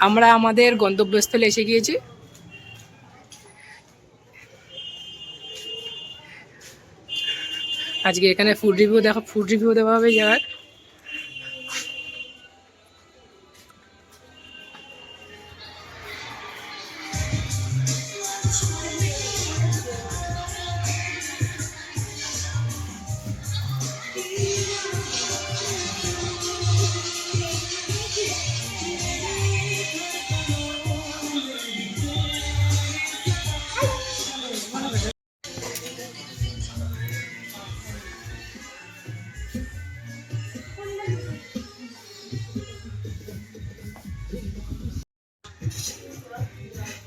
আমরা আমাদের গন্তব্যস্থলে এসে গিয়েছি। আজকে এখানে ফুড রিভিউ দেওয়া হবে জায়গার।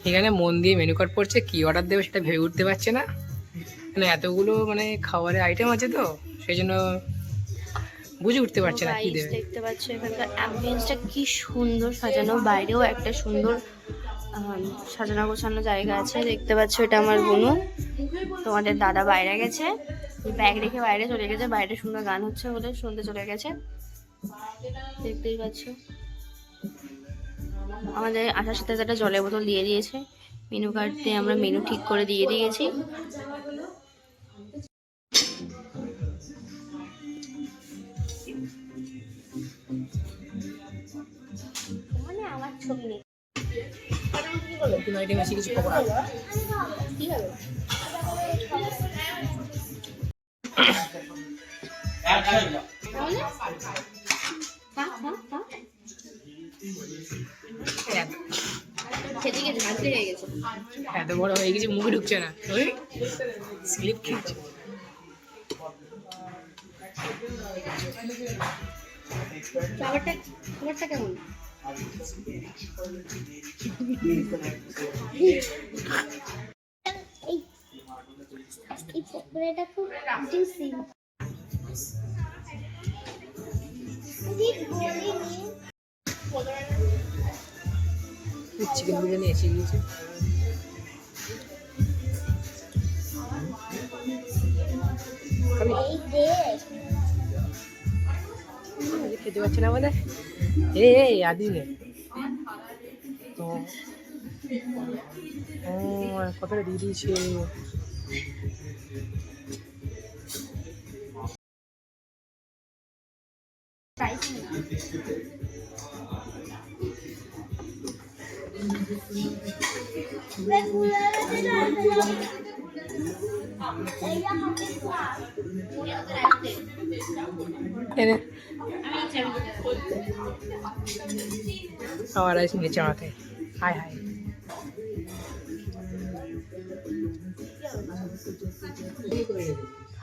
এখানে মন দিয়ে মেনু কার্ড পড়ছে, কি অর্ডার দেবে সেটা ভেবে উঠতে পারছে না। মানে এতগুলো মানে খাবারের আইটেম আছে তো সেই জন্য বুঝে উঠতে পারছে না কি দেবে। দেখতে পাচ্ছ এখানকার অ্যাম্বিয়েন্সটা কি সুন্দর সাজানো, বাইরেও একটা সুন্দর সাজানো গোছানো জায়গা আছে। দেখতে পাচ্ছ এটা আমার বোনু, তোমাদের দাদা বাইরে গেছে, ব্যাগ রেখে বাইরে চলে গেছে, বাইরে সুন্দর গান হচ্ছে বলে শুনতে চলে গেছে। দেখতেই পাচ্ছ আমাদের আসার সাথে একটা জলের বোতল দিয়ে দিয়েছে। মেনু কার্ডে আমরা মেনু ঠিক করে দিয়ে দিয়েছি। মানে আমার ছবি নেই নতুন আইটেম এসে কিছু খবর আছে? এত বড় হয়ে গেছে মুখে ঢুকছে না, ওই স্লিপ খেয়েছে। খাবারটা কেমন? এই পকোড়াটা খুব জুসি। চিকেন বিরিয়ানি এসে গিয়েছে। খেতে পারছে না বলে আদিনে তো কতটা দিয়ে দিয়েছে। আমার আইসি নিচে মাথায় হাই হাই।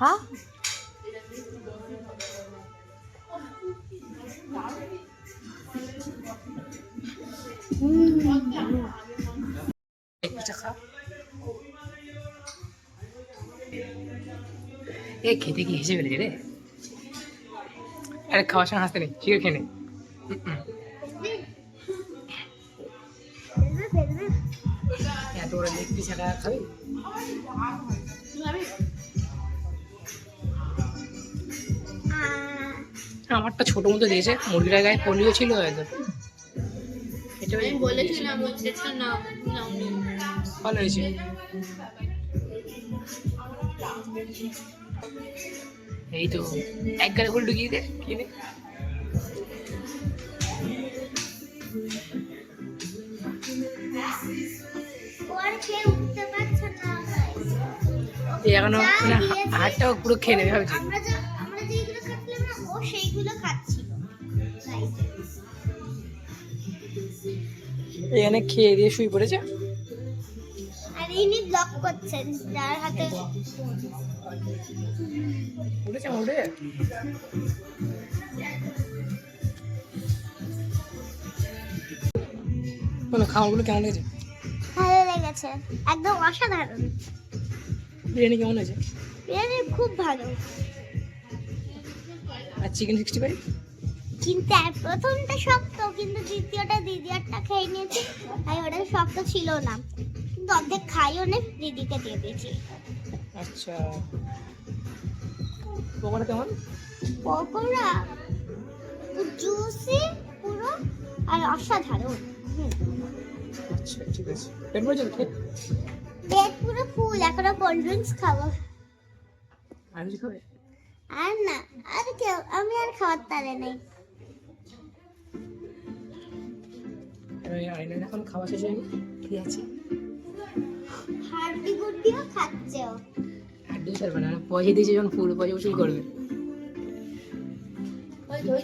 হ্যাঁ খেতে কি হেসে ফেলেছে রে। আরে খাওয়ার সময় হাসতে নেই, ঠিক আছে খেয়ে নে। এত বড় লেগ পিস একা খাবি? আমারটা ছোট মতো দিয়েছে, মুরগির গায়ে পনিও ছিল হয়তো। ভালো হয়েছে। এই তো এক গাড়ি করে ঢুকিয়ে দে কিনে। এখনো মানে হাতটাও পুরো খেয়ে নেবে ভাবছি। এখানে খেয়ে দিয়ে শুয়ে পড়েছে। আর ইনি ব্লগ করছেন যার হাতে উঠেছে উঠে। বলো খাবারগুলো কেমন হয়েছে? ভালো লেগেছে, একদম অসাধারণ। বিরিয়ানি কেমন হয়েছে? বিরিয়ানি খুব ভালো। আর চিকেন 65? কিন্তু প্রথমটা শক্ত, কিন্তু দ্বিতীয়টা দিদিয়ারটা খেয়ে নিয়েছি, তাই ওটা শক্ত ছিল না, কিন্তু অর্ধেক খাই অনেক দিদিকে দিয়ে দিয়েছি। আচ্ছা পকোড়া কেমন? পকোড়া জুসি, পুরো আর অসাধারণ। আচ্ছা ঠিক আছে, পেট ভরেছে তো? পেট পুরো ফুল, এখনো কোল্ড ড্রিঙ্কস খাবো। আর কিছু খাবে? আর না, আর কেউ, আমি আর খাওয়ার তালে নেই। আইনের এখন খাওয়া শেষ হয়নি, ঠিক আছে? হাড্ডি গুড্ডিও খাচ্ছে ও। হাড্ডি ছাড়বে না, পয়সা দিয়েছে যখন ফুল পয়সা উসুল করবে। ওই